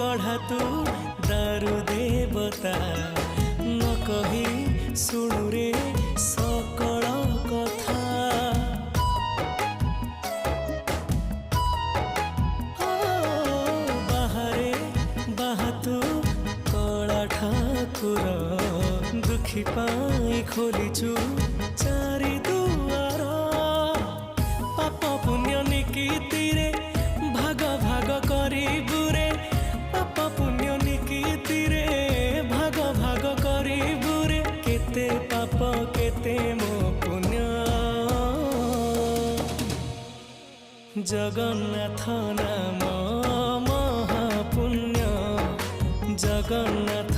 गढ़ा तू दारु देवता न कही शुणु रे सकल कथा। बाहरे बाहा तू कला ठाकुर दुखी पाई खोलीचु चारि दुआर। पाप पुण्य निकीतिरे भाग भाग करिबु रे, पाप पुण्य निकीतिरे भाग भाग करिबु रे। केते पाप केते मो पुण्य जगन्नाथ नाम महापुण्य, जगन्नाथ